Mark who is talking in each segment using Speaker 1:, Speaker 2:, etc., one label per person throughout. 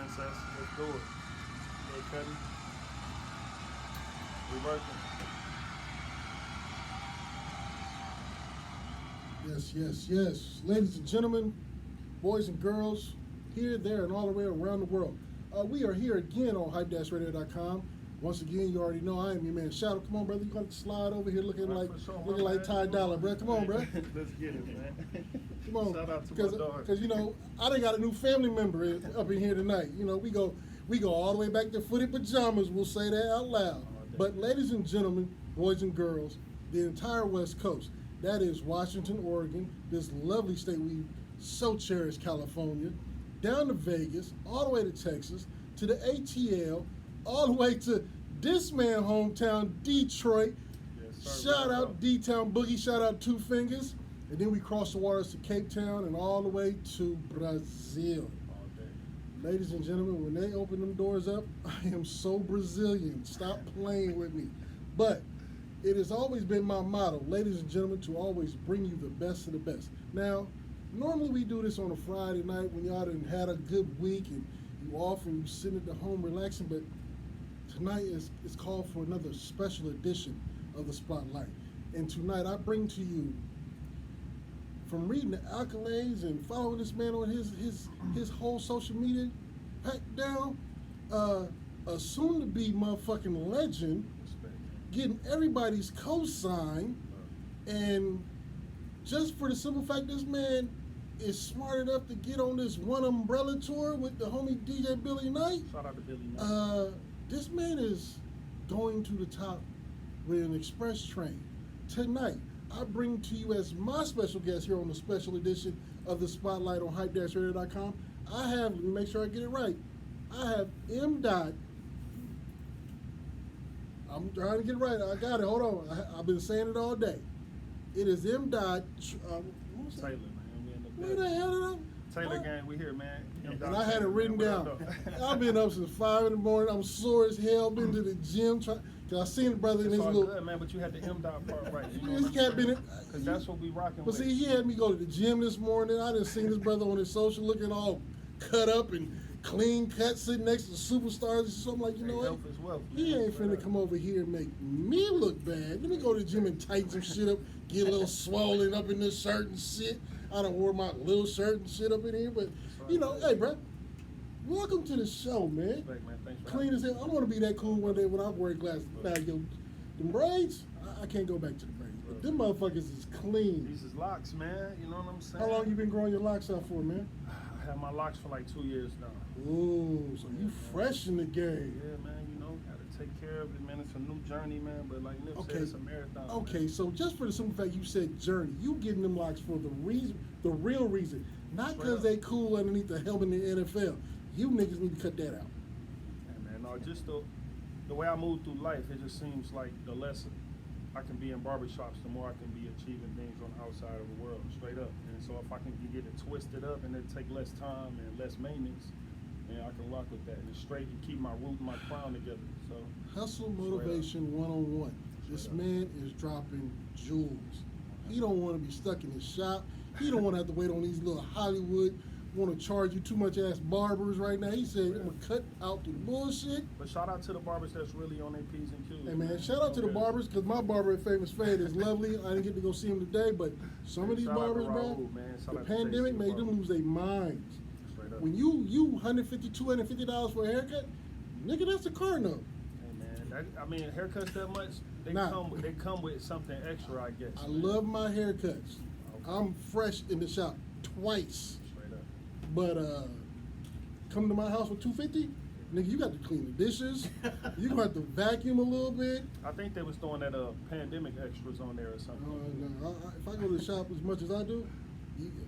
Speaker 1: princess. Let's do it. Hey, Cuddy. We working.
Speaker 2: Yes, yes, yes. Ladies and gentlemen, boys and girls, here, there, and all the way around the world. We are here again on hype-radio.com. Once again, you already know I am your man Shadow. Come on, brother. You got to slide over here looking
Speaker 1: Right,
Speaker 2: like
Speaker 1: for sure,
Speaker 2: looking like
Speaker 1: man.
Speaker 2: Ty Dolla, bro. Come on, bro.
Speaker 1: Let's get it, man.
Speaker 2: Come on.
Speaker 1: Shout out to my dog.
Speaker 2: Because you know, I done got a new family member up in here tonight. You know, we go all the way back to Footy Pajamas. We'll say that out loud. But ladies and gentlemen, boys and girls, the entire West Coast, that is Washington, Oregon, this lovely state we so cherish, California, down to Vegas, all the way to Texas, to the ATL, all the way to this man hometown, Detroit.
Speaker 1: Yes, sir.
Speaker 2: Shout out D-Town Boogie, shout out Two Fingers. And then we cross the waters to Cape Town and all the way to Brazil.
Speaker 1: All day.
Speaker 2: Ladies and gentlemen, when they open them doors up, I am so Brazilian. Stop playing with me. But it has always been my motto, ladies and gentlemen, to always bring you the best of the best. Now, normally we do this on a Friday night when y'all done had a good week and you off and you sitting at the home relaxing, but tonight is called for another special edition of the Spotlight. And tonight I bring to you, from reading the accolades and following this man on his whole social media pack down, a soon-to-be motherfucking legend,
Speaker 1: Respect.
Speaker 2: getting everybody's cosign, and just for the simple fact this man is smart enough to get on this One Umbrella tour with the homie DJ Billy Knight.
Speaker 1: Shout out to Billy Knight.
Speaker 2: This man is going to the top with an express train. Tonight, I bring to you as my special guest here on the special edition of the Spotlight on hype-radio.com. I have, let me make sure I get it right, I have M. Dot. I'm trying to get it right. I got it. Hold on. I've been saying it all day. It is M. Dot. What was that?
Speaker 1: Taylor, man. We in the
Speaker 2: Where the
Speaker 1: building.
Speaker 2: hell did I?
Speaker 1: Taylor gang, we here, man.
Speaker 2: And I had it written
Speaker 1: What
Speaker 2: down.
Speaker 1: up, though?
Speaker 2: I've been up since 5 in the morning. I'm sore as hell. Been to the gym. Cause I seen the brother in
Speaker 1: It's
Speaker 2: his
Speaker 1: all
Speaker 2: little.
Speaker 1: good, man, but you had the M dot part right. You know
Speaker 2: This
Speaker 1: what
Speaker 2: cat
Speaker 1: I'm
Speaker 2: been.
Speaker 1: saying? Cause that's what we rocking
Speaker 2: But
Speaker 1: with.
Speaker 2: see, he had me go to the gym this morning. I didn't see this brother on his social looking all cut up and clean cut, sitting next to superstars. So I'm like, you know what?
Speaker 1: Health is wealth,
Speaker 2: He
Speaker 1: man.
Speaker 2: ain't
Speaker 1: Straight
Speaker 2: finna
Speaker 1: up.
Speaker 2: come over here and make me look bad. Let me go to the gym and tighten some shit up, get a little swollen up in this shirt and shit. I done wore my little shirt and shit up in here, but you know, hey, bro, welcome to the show, man.
Speaker 1: Respect, man. Thanks for
Speaker 2: Clean as hell. I want to be that cool one day when I wear glasses. Now, yo, them braids, I can't go back to the braids, but them motherfuckers is clean.
Speaker 1: These is locks, man. You know what I'm saying?
Speaker 2: How long you been growing your locks out for, man?
Speaker 1: I had my locks for like 2 years now.
Speaker 2: Ooh, so you fresh in the game.
Speaker 1: Yeah, man. You know, gotta take care of it, man. It's a new journey, man. But like Nip
Speaker 2: Okay.
Speaker 1: said, it's a marathon.
Speaker 2: Okay,
Speaker 1: man.
Speaker 2: so just for the simple fact you said journey, you getting them locks for the reason, the real reason, not
Speaker 1: Straight
Speaker 2: because
Speaker 1: up.
Speaker 2: they cool underneath the helmet in the NFL. You niggas need to cut that out.
Speaker 1: Hey, man, no, just the way I move through life, it just seems like the less I can be in barbershops, the more I can be achieving things on the outside of the world, straight up. And so if I can get it twisted up and it take less time and less maintenance, man, I can rock with that. And it's straight and keep my root and my crown together. So
Speaker 2: Hustle motivation one-on-one. This man is dropping jewels. He don't want to be stuck in his shop. He don't want to have to wait on these little Hollywood, want to charge you too much ass barbers right now. He said, I'm going to cut out the bullshit.
Speaker 1: but shout out to the barbers that's really on their P's and Q's.
Speaker 2: Hey man, shout out to the barbers, because my barber at Famous Fade is lovely. I didn't get to go see him today, but some of these
Speaker 1: Shout out to
Speaker 2: barbers, bro,
Speaker 1: Raul, man. Shout
Speaker 2: the
Speaker 1: out to
Speaker 2: pandemic
Speaker 1: JC
Speaker 2: made them
Speaker 1: Barber.
Speaker 2: lose their minds.
Speaker 1: Straight up.
Speaker 2: When you $150, $250 for a haircut, nigga, that's a car note.
Speaker 1: Hey, man, I mean, haircuts that much, they
Speaker 2: Nah.
Speaker 1: come with something extra, I guess.
Speaker 2: I love my haircuts.
Speaker 1: Okay.
Speaker 2: I'm fresh in the shop twice,
Speaker 1: Straight up.
Speaker 2: but come to my house for $250, nigga, you got to clean the dishes. You gonna have to vacuum a little bit.
Speaker 1: I think they was throwing that pandemic extras on there or something.
Speaker 2: No, if I go to the shop as much as I do,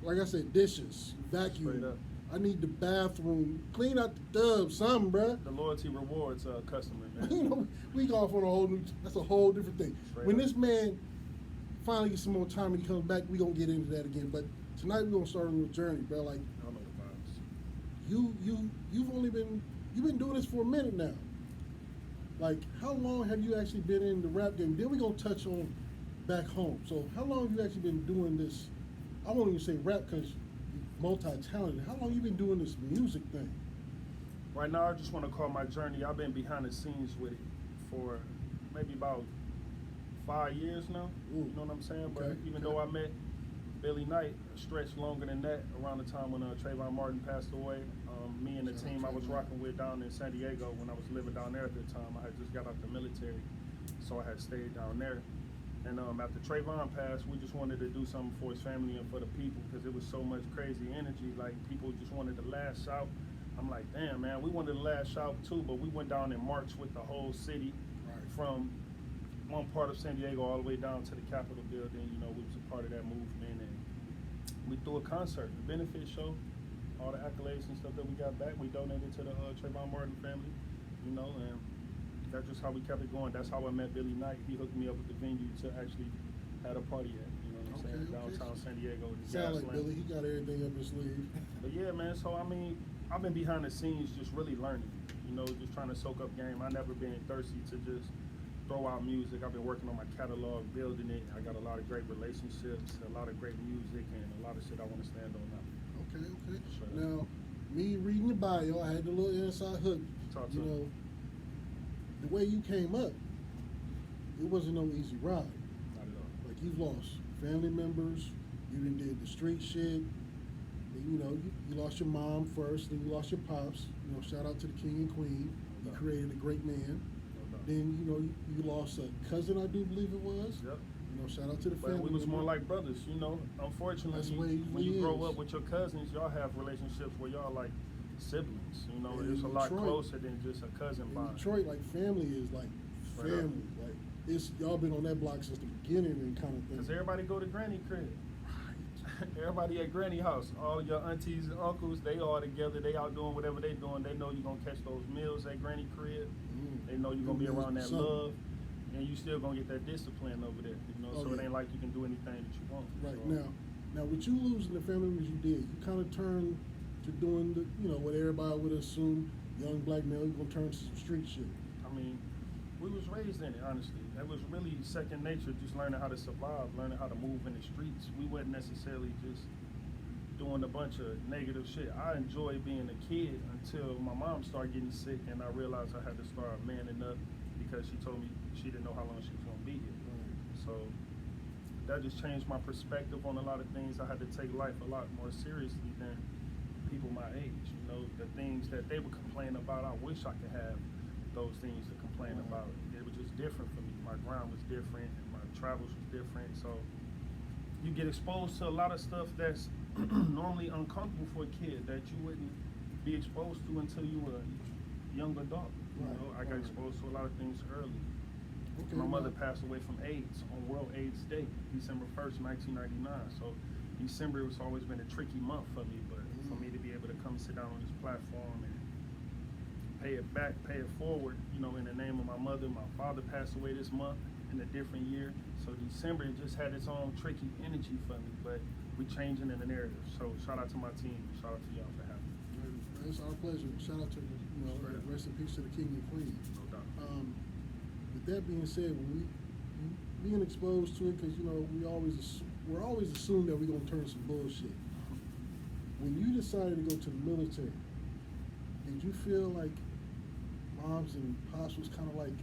Speaker 2: like I said, dishes, vacuum.
Speaker 1: Straight up.
Speaker 2: I need the bathroom, clean out the tub, something, bruh.
Speaker 1: The loyalty rewards customer,
Speaker 2: You
Speaker 1: man.
Speaker 2: know, we go off on a whole new. That's a whole different thing.
Speaker 1: Straight
Speaker 2: When
Speaker 1: up.
Speaker 2: this man finally gets some more time and he comes back, we gonna get into that again. But tonight we gonna start a new journey, bro. Like
Speaker 1: I don't know the vibes.
Speaker 2: you've been doing this for a minute now. Like, how long have you actually been in the rap game? Then we gonna touch on back home. So how long have you actually been doing this? I won't even say rap because you're multi-talented. How long you been doing this music thing?
Speaker 1: Right now, I just want to call my journey. I've been behind the scenes with it for maybe about 5 years now.
Speaker 2: Ooh.
Speaker 1: You know what I'm saying?
Speaker 2: Okay,
Speaker 1: But even
Speaker 2: okay.
Speaker 1: though I met Billy Knight a stretch longer than that, around the time when Trayvon Martin passed away, me and the
Speaker 2: Shout out
Speaker 1: team I was
Speaker 2: Trayvon.
Speaker 1: rocking with down in San Diego when I was living down there at the time, I had just got out the military, so I had stayed down there. And after Trayvon passed, we just wanted to do something for his family and for the people because it was so much crazy energy. Like, people just wanted to lash out. I'm like, damn, man, we wanted to lash out too, but we went down and marched with the whole city
Speaker 2: Right.
Speaker 1: from one part of San Diego all the way down to the Capitol building. You know, we was a part of that movement, and we threw a concert, a benefit show, all the accolades and stuff that we got back, we donated to the Trayvon Martin family, you know, and that's just how we kept it going. That's how I met Billy Knight. He hooked me up with the venue to actually have a party at, you know what I'm saying, downtown San Diego. The
Speaker 2: Sound like
Speaker 1: Gaslamp.
Speaker 2: Billy, he got everything up his sleeve.
Speaker 1: But yeah, man, so I mean, I've been behind the scenes just really learning, you know, just trying to soak up game. I never been thirsty to just throw out music. I've been working on my catalog, building it. I got a lot of great relationships, a lot of great music, and a lot of shit I want to stand on now.
Speaker 2: Okay, okay.
Speaker 1: Sure.
Speaker 2: Now, me reading your bio, I had the little inside hook.
Speaker 1: Talk to
Speaker 2: You
Speaker 1: me.
Speaker 2: know, the way you came up, it wasn't no easy ride.
Speaker 1: Not at all.
Speaker 2: Like, you've lost family members, you done did the street shit, then, you know, you lost your mom first, then you lost your pops. You know, shout out to the king and queen. You
Speaker 1: Okay.
Speaker 2: created a great man.
Speaker 1: No doubt.
Speaker 2: Then, you know, you lost a cousin, I do believe it was.
Speaker 1: Yep.
Speaker 2: You know, shout out to the
Speaker 1: But
Speaker 2: family.
Speaker 1: we was more
Speaker 2: member.
Speaker 1: like brothers, you know. Unfortunately,
Speaker 2: That's the way it
Speaker 1: when you grow
Speaker 2: is.
Speaker 1: up with your cousins, y'all have relationships where y'all like siblings. You know,
Speaker 2: And
Speaker 1: it's a
Speaker 2: in
Speaker 1: lot
Speaker 2: Detroit-
Speaker 1: closer than just a cousin
Speaker 2: In
Speaker 1: bond.
Speaker 2: Detroit, like, family is like
Speaker 1: Straight up.
Speaker 2: family. Like, it's y'all been on that block since the beginning and kind of thing.
Speaker 1: Cause everybody go to granny crib.
Speaker 2: Right.
Speaker 1: Everybody at granny house. All your aunties and uncles, they all together. They out doing whatever they doing. They know you gonna catch those meals at granny crib. They know you gonna be
Speaker 2: Them
Speaker 1: around
Speaker 2: meals
Speaker 1: that
Speaker 2: be something.
Speaker 1: love, and you still gonna get that discipline over there. You know,
Speaker 2: Oh,
Speaker 1: so it
Speaker 2: yeah.
Speaker 1: ain't like you can do anything that you want.
Speaker 2: Right
Speaker 1: So,
Speaker 2: now, with you losing the family members you did, you kind of turned to doing the, you know, what everybody would assume, young black male, you gonna turn to some street shit.
Speaker 1: I mean, we was raised in it, honestly. That was really second nature, just learning how to survive, learning how to move in the streets. We wasn't necessarily just doing a bunch of negative shit. I enjoyed being a kid until my mom started getting sick, and I realized I had to start manning up because she told me she didn't know how long she was gonna be here. So that just changed my perspective on a lot of things. I had to take life a lot more seriously than people my age. You know, the things that they would complain about, I wish I could have those things to complain
Speaker 2: Right.
Speaker 1: about. It was just different for me. My ground was different, and my travels was different. So you get exposed to a lot of stuff that's normally uncomfortable for a kid that you wouldn't be exposed to until you were a young adult. You
Speaker 2: Right,
Speaker 1: know, I got
Speaker 2: right.
Speaker 1: exposed to a lot of things early.
Speaker 2: Okay,
Speaker 1: My mother
Speaker 2: now-
Speaker 1: passed away from AIDS on World AIDS Day, December 1st, 1999. So December has always been a tricky month for me, but for me to be able to come sit down on this platform and pay it back, pay it forward, you know, in the name of my mother. My father passed away this month in a different year. So December just had its own tricky energy for me, but we changing in the narrative. So shout out to my team, shout out to y'all for having me.
Speaker 2: It's our pleasure. Shout out to, you know,
Speaker 1: Straight up.
Speaker 2: rest in peace to the king and queen.
Speaker 1: No doubt.
Speaker 2: With that being said, when we being exposed to it, because, you know, we're always assumed that we're gonna turn some bullshit. When you decided to go to the military, did you feel like moms and pops was kind of like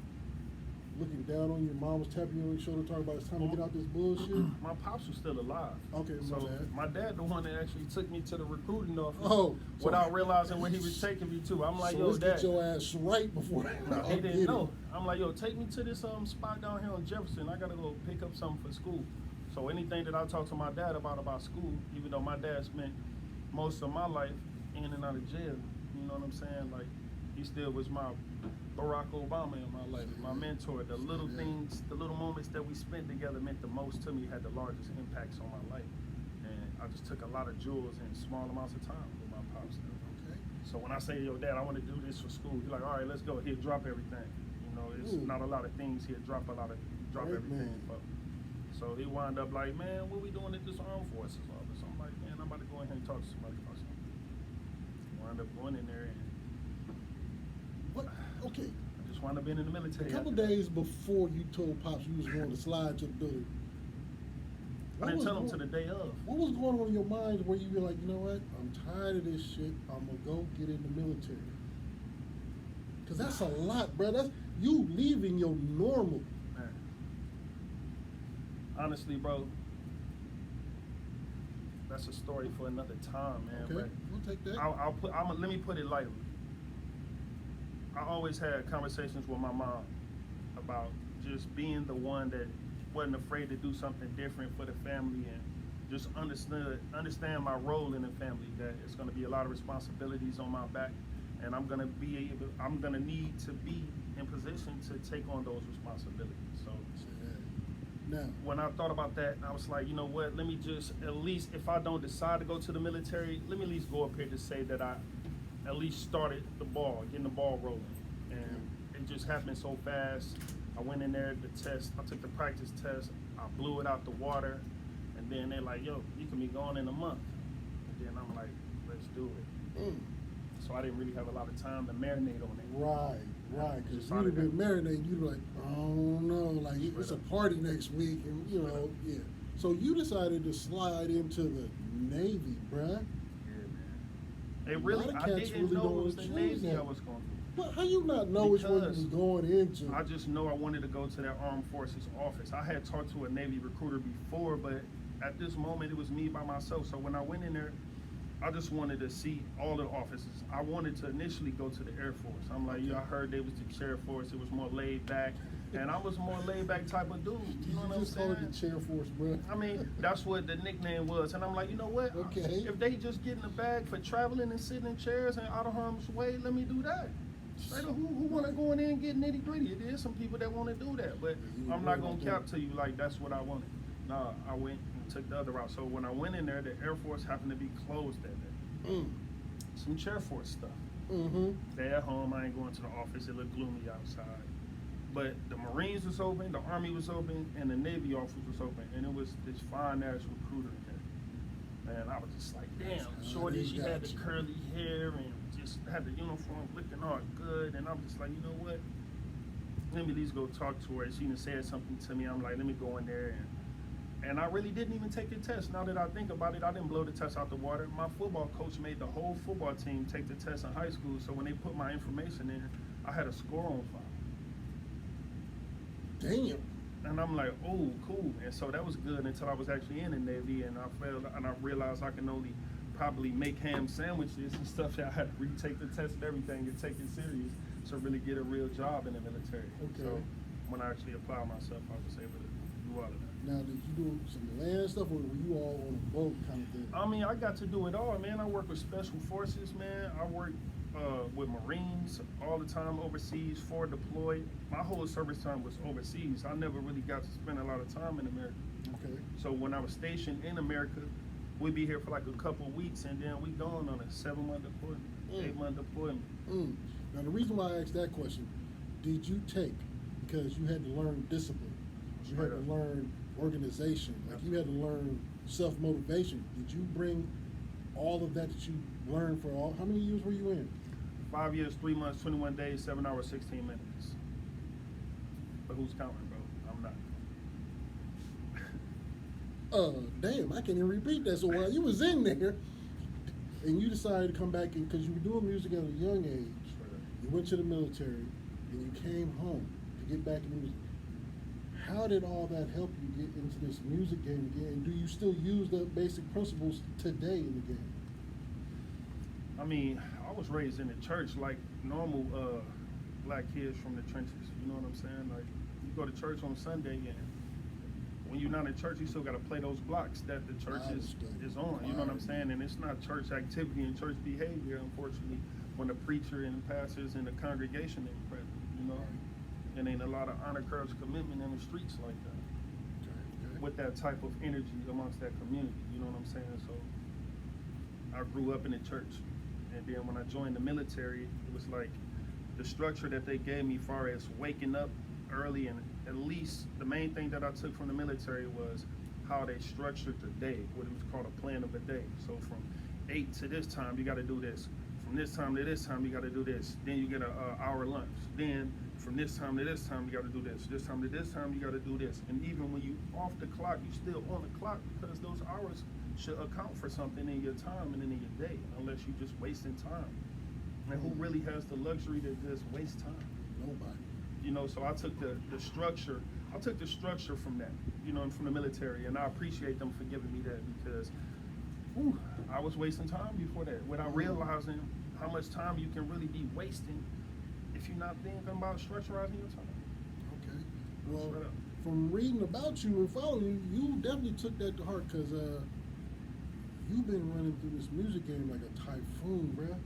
Speaker 2: looking down on you? Mom was tapping you on your shoulder, talking about it's time to get out this bullshit.
Speaker 1: My pops was still alive.
Speaker 2: Okay, my
Speaker 1: so
Speaker 2: bad.
Speaker 1: my dad, the one that actually took me to the recruiting office,
Speaker 2: Oh, so-
Speaker 1: without realizing where he was taking me to. I'm like,
Speaker 2: so
Speaker 1: yo,
Speaker 2: let's
Speaker 1: dad.
Speaker 2: get your ass right before
Speaker 1: He didn't know. I'm like, yo, take me to this spot down here on Jefferson. I gotta go pick up something for school. So anything that I talk to my dad about school, even though my dad spent most of my life in and out of jail, you know what I'm saying? Like, he still was my Barack Obama in my life, my mentor. The little things, the little moments that we spent together meant the most to me, had the largest impacts on my life. And I just took a lot of jewels in small amounts of time with my pops.
Speaker 2: Okay.
Speaker 1: So when I say, yo, dad, I want to do this for school, he's like, all right, let's go. He'll drop everything. You know, it's
Speaker 2: Ooh.
Speaker 1: not a lot of things. He'll drop
Speaker 2: Great
Speaker 1: everything.
Speaker 2: man.
Speaker 1: For. So he wound up like, man, what we doing at this armed forces office? I'm like, man, I'm about to go in here and talk to somebody about something. Wound up going in there and
Speaker 2: What? Okay.
Speaker 1: I just wound up being in the military.
Speaker 2: A couple
Speaker 1: after that.
Speaker 2: days before you told pops you was going to slide to the building,
Speaker 1: I
Speaker 2: what
Speaker 1: didn't
Speaker 2: was
Speaker 1: tell him
Speaker 2: going-
Speaker 1: to the day of.
Speaker 2: What was going on in your mind where you were like, you know what? I'm tired of this shit. I'm gonna go get in the military. Cause that's a lot, bro. That's you leaving your normal.
Speaker 1: Man. Honestly, bro, that's a story for another time, man.
Speaker 2: Okay,
Speaker 1: But
Speaker 2: we'll take that.
Speaker 1: let me put it lightly. I always had conversations with my mom about just being the one that wasn't afraid to do something different for the family and just understand my role in the family, that it's going to be a lot of responsibilities on my back, and I'm going to need to be in position to take on those responsibilities. So
Speaker 2: Now,
Speaker 1: when I thought about that, I was like, you know what, let me just, at least if I don't decide to go to the military, let me at least go up here to say that I at least started getting the ball rolling. And it just happened so fast. I went in there, I took the practice test, I blew it out the water, and then they're like, yo, you can be gone in a month. And then I'm like, let's do it. So I didn't really have a lot of time to marinate on it.
Speaker 2: right, because you'd have been marinating, you'd be like, oh no, like it's a party next week, and you know, yeah. So you decided to slide into the Navy, bruh.
Speaker 1: It really, I
Speaker 2: cats
Speaker 1: didn't
Speaker 2: really
Speaker 1: know
Speaker 2: don't
Speaker 1: it was the
Speaker 2: choose
Speaker 1: Navy
Speaker 2: that.
Speaker 1: I was going to.
Speaker 2: But how you not know which one you was
Speaker 1: Because
Speaker 2: going into?
Speaker 1: I just know I wanted to go to that Armed Forces office. I had talked to a Navy recruiter before, but at this moment it was me by myself. So when I went in there, I just wanted to see all the offices. I wanted to initially go to the Air Force. I'm like, I heard they was the Chair Force. It was more laid back, and I was more laid back type of dude. You know what I'm
Speaker 2: just call
Speaker 1: saying?
Speaker 2: it the Chair Force, bro.
Speaker 1: I mean, that's what the nickname was. And I'm like, you know what?
Speaker 2: Okay.
Speaker 1: If they just get in the bag for traveling and sitting in chairs and out of harm's way, let me do that. Straight up, who want to go in there and get nitty gritty? It is some people that want to do that, but I'm not going to cap to you like that's what I wanted. Nah, I went and took the other route. So when I went in there, the Air Force happened to be closed that day. Some Chair Force stuff. They at home, I ain't going to the office. It looked gloomy outside. But the Marines was open, the Army was open, and the Navy office was open. And it was this fine-ass recruiter in there. And I was just like, damn, shorty, she had the curly hair and just had the uniform looking all good. And I'm just like, you know what? Let me at least go talk to her. She done said something to me. I'm like, let me go in there. And I really didn't even take the test. Now that I think about it, I didn't blow the test out the water. My football coach made the whole football team take the test in high school. So when they put my information in, I had a score on file.
Speaker 2: Damn.
Speaker 1: And I'm like, oh, cool. And so that was good until I was actually in the Navy, and I realized I can only probably make ham sandwiches and stuff. That I had to retake the test and everything and take it serious to really get a real job in the military.
Speaker 2: Okay.
Speaker 1: So when I actually applied myself, I was able to do all of that.
Speaker 2: Now, did you do some land stuff, or were you all on a boat kind of thing?
Speaker 1: I mean, I got to do it all, man. I work with Special Forces, man. I work with Marines all the time overseas, forward deployed. My whole service time was overseas. I never really got to spend a lot of time in America.
Speaker 2: Okay.
Speaker 1: So when I was stationed in America, we'd be here for like a couple of weeks, and then we gone on a 7-month deployment, 8-month deployment.
Speaker 2: Now, the reason why I asked that question, did you take, because you had to learn discipline, you had to learn organization, like you had to learn self-motivation. Did you bring all of that you learned for how many years were you in?
Speaker 1: 5 years, 3 months, 21 days, 7 hours, 16 minutes. But who's counting, bro? I'm not.
Speaker 2: Damn, I can't even repeat that. So while you was in there, and you decided to come back in, because you were doing music at a young age, you went to the military, and you came home to get back into music. How did all that help you get into this music game again? And do you still use the basic principles today in the game?
Speaker 1: I mean, I was raised in the church like normal black kids from the trenches. You know what I'm saying? Like, you go to church on Sunday, and when you're not in church, you still got to play those blocks that the church is on. You know what I'm saying? And it's not church activity and church behavior, unfortunately, when the preacher and the pastors and the congregation ain't present. You know, and ain't a lot of honor, courage, commitment in the streets like that.
Speaker 2: Okay.
Speaker 1: With that type of energy amongst that community. You know what I'm saying? So I grew up in the church. And then when I joined the military, it was like the structure that they gave me as far as waking up early, and at least the main thing that I took from the military was how they structured the day, what it was called a plan of a day. So from 8 to this time, you got to do this. From this time to this time, you got to do this. Then you get an hour lunch. Then from this time to this time, you got to do this. This time to this time, you got to do this. And even when you off the clock, you still on the clock, because those hours should account for something in your time and in your day, unless you're just wasting time. And who really has the luxury to just waste time?
Speaker 2: Nobody.
Speaker 1: You know, so I took the structure. I took the structure from that, you know, and from the military, and I appreciate them for giving me that because, whew, I was wasting time before that without realizing how much time you can really be wasting if you're not thinking about structurizing your time.
Speaker 2: Okay. Well,
Speaker 1: Straight up.
Speaker 2: from reading about you and following you, you definitely took that to heart because you've been running through this music game like a typhoon, bruh.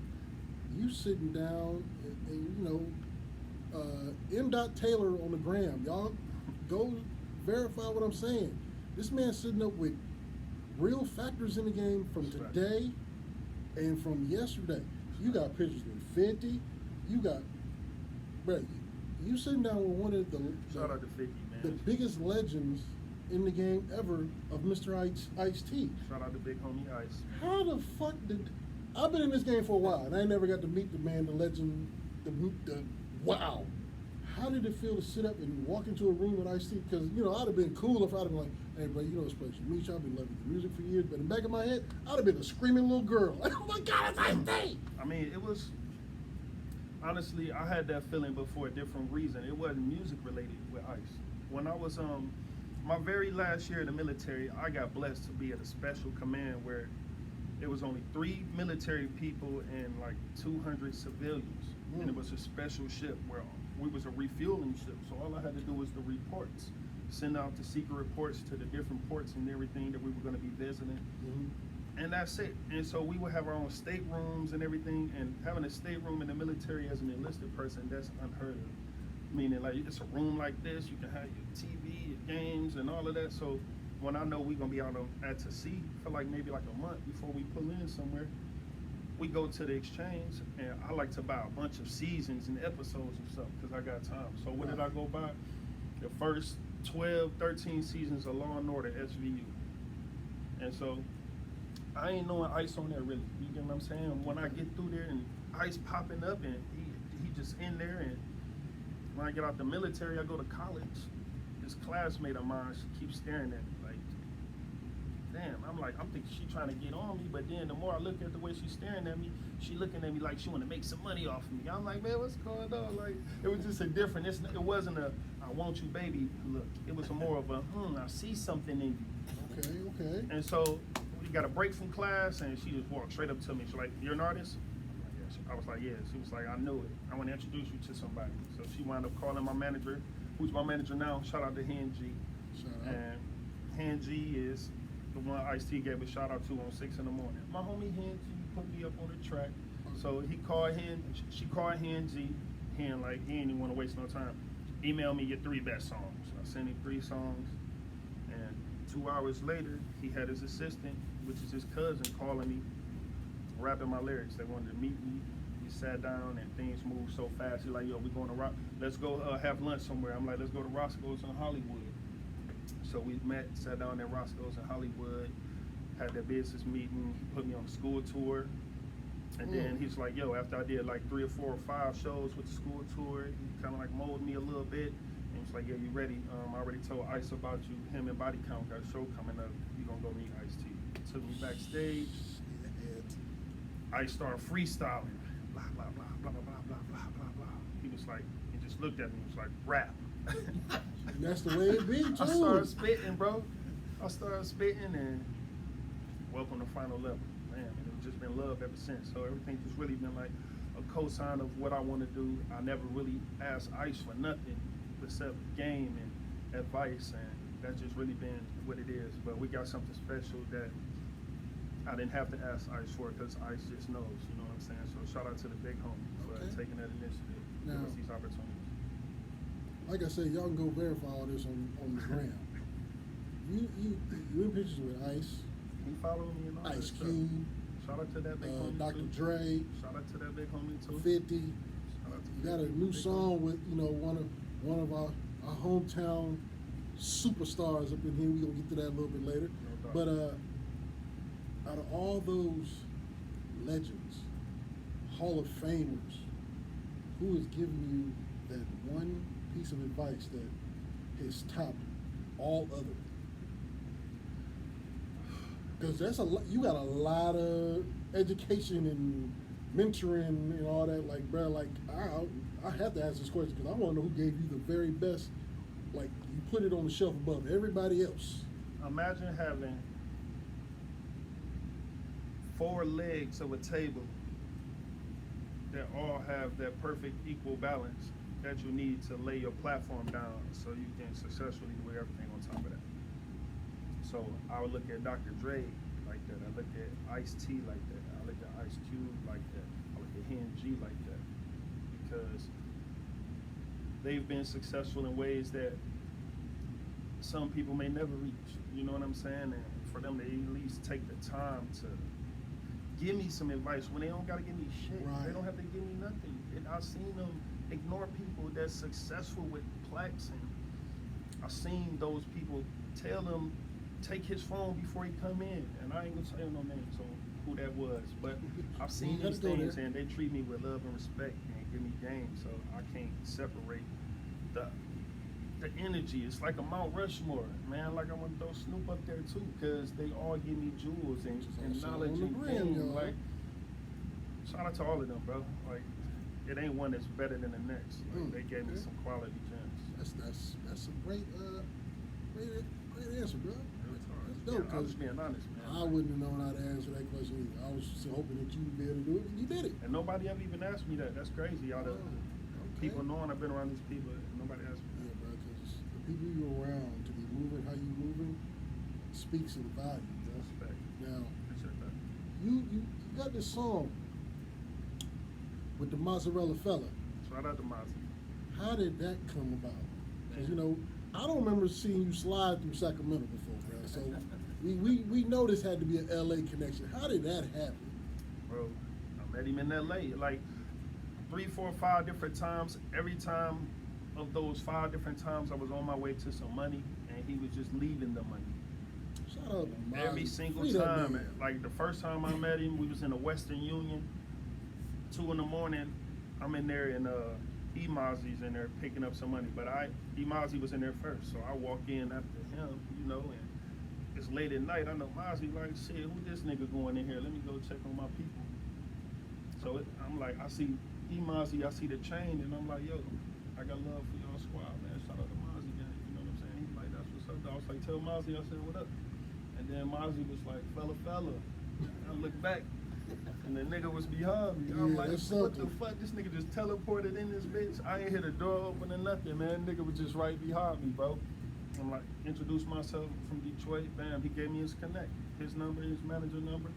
Speaker 2: You sitting down and you know, M. Taylor on the gram. Y'all go verify what I'm saying. This man's sitting up with real factors in the game from today and from yesterday. You got pictures with 50. You got, bruh, you sitting down with one of the
Speaker 1: Shout out to 50, man.
Speaker 2: the biggest legends in the game ever of Mr. Ice-T.
Speaker 1: Shout out to Big Homie Ice.
Speaker 2: How the fuck did I've been in this game for a while and I never got to meet the man, the legend, the wow. How did it feel to sit up and walk into a room with Ice-T? Because, you know, I'd have been cool if I'd have been like, hey, bro, you know this place to meet you. I've been loving the music for years. But in the back of my head, I'd have been a screaming little girl. Like, oh my God, it's Ice-T!
Speaker 1: I mean, it was, honestly, I had that feeling, but for a different reason. It wasn't music related with Ice. When I was, my very last year in the military, I got blessed to be at a special command where it was only 3 military people and like 200 civilians. And it was a special ship where we was a refueling ship. So all I had to do was the reports, send out the secret reports to the different ports and everything that we were going to be visiting. And that's it. And so we would have our own staterooms and everything. And having a stateroom in the military as an enlisted person, that's unheard of. Meaning, like, it's a room like this, you can have your TV, your games, and all of that. So when I know we're going to be out at sea for like maybe like a month before we pull in somewhere, we go to the exchange, and I like to buy a bunch of seasons and episodes and stuff because I got time. So what did I go buy? The first 12, 13 seasons of Law and Order SVU. And so I ain't knowing Ice on there really. You get what I'm saying? When I get through there and Ice popping up and he just in there, and when I get out the military, I go to college. This classmate of mine, she keeps staring at me like, damn. I'm thinking she trying to get on me, but then the more I look at the way she's staring at me, she looking at me like she want to make some money off of me. I'm like, man, what's going on? Like, it was just a different. It wasn't a I want you, baby look. It was a more of a I see something in you.
Speaker 2: Okay.
Speaker 1: And so we got a break from class, and she just walked straight up to me. She's like, "You're an artist?" I'm like, "Yes." I was like, "Yeah." She was like, "I knew it. I want to introduce you to somebody." So she wound up calling my manager, who's my manager now. Shout out to Hen G.
Speaker 2: Shout out.
Speaker 1: And Hen G is the one Ice-T gave a shout out to on 6 in the morning. My homie Hen G put me up on the track. So he called Hen, she called Hen G. Hen, like, he ain't even want to waste no time. Email me your 3 best songs. So I sent him 3 songs. And 2 hours later, he had his assistant, which is his cousin, calling me, rapping my lyrics. They wanted to meet me. We sat down and things moved so fast. He's like, yo, we going to let's go have lunch somewhere. I'm like, let's go to Roscoe's in Hollywood. So we met, sat down at Roscoe's in Hollywood, had that business meeting. He put me on a school tour. And then he's like, yo, after I did like 3 or 4 or 5 shows with the school tour, he kind of like molded me a little bit. And he's like, yeah, you ready? I already told Ice about you. Him and Body Count got a show coming up. You gonna go meet Ice-T. Took me backstage. Ice started freestyling. Blah, blah, blah, blah, blah, blah, blah, blah, blah, blah. He was like, he just looked at me. He was like, rap.
Speaker 2: And that's the way it be, too.
Speaker 1: I started spitting, bro. I started spitting, and welcome to Final Level. Man, and it's just been love ever since. So everything just really been like a cosign of what I want to do. I never really asked Ice for nothing except game and advice, and that's just really been what it is. But we got something special that I didn't have to ask Ice for because Ice just knows, you know what I'm saying? So shout out to the big homie for taking that initiative,
Speaker 2: Now,
Speaker 1: give us these opportunities.
Speaker 2: like I said, y'all can go verify all this on the gram. You in pictures with Ice,
Speaker 1: He followed me and all
Speaker 2: Ice
Speaker 1: that stuff.
Speaker 2: Cube,
Speaker 1: Shout out to that big homie
Speaker 2: Dr.
Speaker 1: too.
Speaker 2: Dre,
Speaker 1: Shout out to that big homie too.
Speaker 2: 50.
Speaker 1: Shout out to
Speaker 2: You got a new
Speaker 1: big
Speaker 2: song
Speaker 1: homie.
Speaker 2: with, you know, one of our hometown superstars up in here. We gonna get to that a little bit later.
Speaker 1: No doubt.
Speaker 2: But out of all those legends, Hall of Famers, who has given you that one piece of advice that has topped all other? Because that's a lot. You got a lot of education and mentoring and all that, like, bro, like, I have to ask this question because I want to know who gave you the very best. Like, you put it on the shelf above everybody else.
Speaker 1: Imagine having 4 legs of a table that all have that perfect equal balance that you need to lay your platform down so you can successfully do everything on top of that. So I would look at Dr. Dre like that. I look at Ice-T like that. I look at Ice Cube like that. I look at Hen G like that, because they've been successful in ways that some people may never reach. You know what I'm saying? And for them to at least take the time to give me some advice when they don't gotta give me shit.
Speaker 2: Right.
Speaker 1: They don't have to give me nothing. And I've seen them ignore people that's successful with plaques, and I've seen those people tell them take his phone before he come in. And I ain't gonna say no names on who that was, but I've seen
Speaker 2: You gotta
Speaker 1: these
Speaker 2: go
Speaker 1: things
Speaker 2: there.
Speaker 1: and they treat me with love and respect and give me game. So I can't separate the energy. It's like a Mount Rushmore, man. Like I want to throw Snoop up there too, because they all give me jewels and
Speaker 2: Also
Speaker 1: knowledge
Speaker 2: on the
Speaker 1: and
Speaker 2: gram,
Speaker 1: game.
Speaker 2: y'all.
Speaker 1: Like, shout out to all of them, bro. Like, it ain't one that's better than the next. Like, they gave me
Speaker 2: okay.
Speaker 1: some quality gems.
Speaker 2: That's a great answer, bro. That's dope.
Speaker 1: Yeah, I'm
Speaker 2: 'Cause
Speaker 1: just being honest, man.
Speaker 2: I wouldn't have known how to answer that question either. I was just hoping that you'd be able to do it, and you did it.
Speaker 1: And nobody ever even asked me that. That's crazy. Out of
Speaker 2: Okay.
Speaker 1: people knowing I've been around these people, nobody asked me
Speaker 2: Yeah,
Speaker 1: that.
Speaker 2: bro, because the people you're around to be moving how you moving speaks in value, bro.
Speaker 1: Respect.
Speaker 2: Now,
Speaker 1: Appreciate that.
Speaker 2: you got this song with the Mozzarella Fella.
Speaker 1: Shout out to Mozzie.
Speaker 2: How did that come about? Because, you know, I don't remember seeing you slide through Sacramento before, bro. So we know this had to be an LA connection. How did that happen?
Speaker 1: Bro, I met him in LA like 3, 4, 5 different times. Every time of those 5 different times, I was on my way to some money, and he was just leaving the money.
Speaker 2: Shout out to Mozzie.
Speaker 1: Every single
Speaker 2: Free that
Speaker 1: time.
Speaker 2: man.
Speaker 1: Like the first time I met him, we was in the Western Union. 2 in the morning, I'm in there, and E-Mozzie's in there picking up some money. But E-Mozzie was in there first, so I walk in after him, you know, and it's late at night. I know Mozzie like, shit, who this nigga going in here? Let me go check on my people. So I'm like, I see E-Mozzie, I see the chain, and I'm like, yo, I got love for y'all squad, man. Shout out to Mozzie, man. You know what I'm saying? He's like, that's what's up. I was like, tell Mozzie, I said, what up? And then Mozzie was like, fella. I look back, and the nigga was behind me. I'm
Speaker 2: Yeah,
Speaker 1: like,
Speaker 2: that's
Speaker 1: what the
Speaker 2: something.
Speaker 1: fuck? This nigga just teleported in this bitch. I ain't hear the door open or nothing, man. Nigga was just right behind me, bro. I'm like, introduced myself from Detroit. Bam, he gave me his connect, his number, his manager number.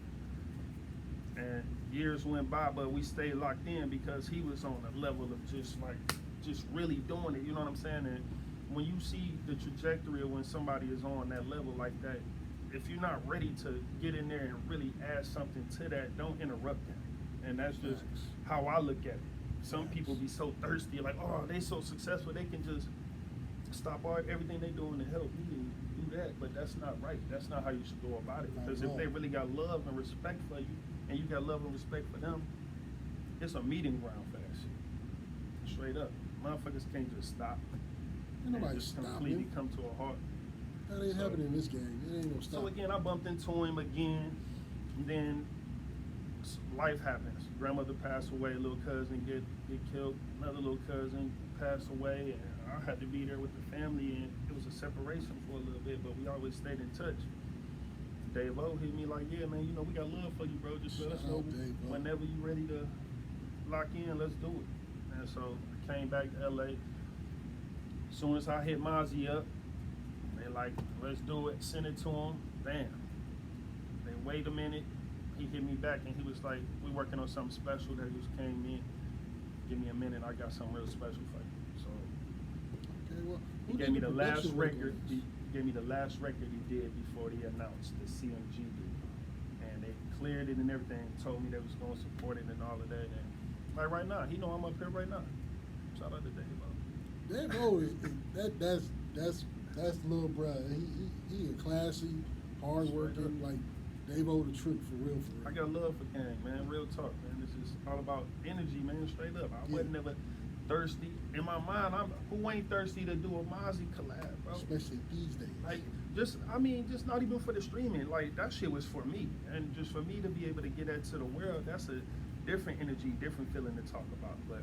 Speaker 1: And years went by, but we stayed locked in because he was on a level of just really doing it. You know what I'm saying? And when you see the trajectory of when somebody is on that level like that, if you're not ready to get in there and really add something to that, don't interrupt them. And that's just
Speaker 2: Facts.
Speaker 1: how I look at it. Some
Speaker 2: Facts.
Speaker 1: people be so thirsty, like, oh, they so successful, they can just stop everything they doing to help me and do that. But that's not right. That's not how you should go about it.
Speaker 2: Not
Speaker 1: Because
Speaker 2: at
Speaker 1: if
Speaker 2: all.
Speaker 1: they really got love and respect for you, and you got love and respect for them, it's a meeting ground for that shit. Straight up. Motherfuckers can't just stop.
Speaker 2: Ain't
Speaker 1: and
Speaker 2: nobody
Speaker 1: just
Speaker 2: stopping.
Speaker 1: completely come to a halt.
Speaker 2: That ain't
Speaker 1: So-
Speaker 2: happening in this game. It ain't no stop.
Speaker 1: So again, I bumped into him again. And then life happens. Grandmother passed away. Little cousin get killed. Another little cousin passed away, and I had to be there with the family. And it was a separation for a little bit, but we always stayed in touch. Dave O hit me like, yeah, man, you know we got love for you, bro. Just let us
Speaker 2: Shout
Speaker 1: know
Speaker 2: out Dave O.
Speaker 1: whenever you ready to lock in. Let's do it. And so I came back to LA. As soon as I hit Mozzie up, they like, let's do it. Send it to him. Bam. They wait a minute. He hit me back and he was like, we working on something special that just came in. Give me a minute. I got something real special for you. So
Speaker 2: Okay, well,
Speaker 1: he
Speaker 2: who
Speaker 1: gave
Speaker 2: did
Speaker 1: me the last
Speaker 2: production work
Speaker 1: record.
Speaker 2: on
Speaker 1: He
Speaker 2: this?
Speaker 1: gave me the last record he did before they announced the CMG deal. And they cleared it and everything. Told me they was going to support it and all of that. And like right now, he know I'm up here right now. Shout out to Dave O.
Speaker 2: Dave O is that's little bruh. He a classy, hardworking, like Dave O the truth for real.
Speaker 1: I got love for Gang, man. Real talk, man. This is all about energy, man. Straight up. I
Speaker 2: Yeah.
Speaker 1: wasn't never thirsty. In my mind, who ain't thirsty to do a Mozzie collab, bro?
Speaker 2: Especially these days.
Speaker 1: Like, just not even for the streaming. Like, that shit was for me. And just for me to be able to get that to the world, different energy, different feeling to talk about. But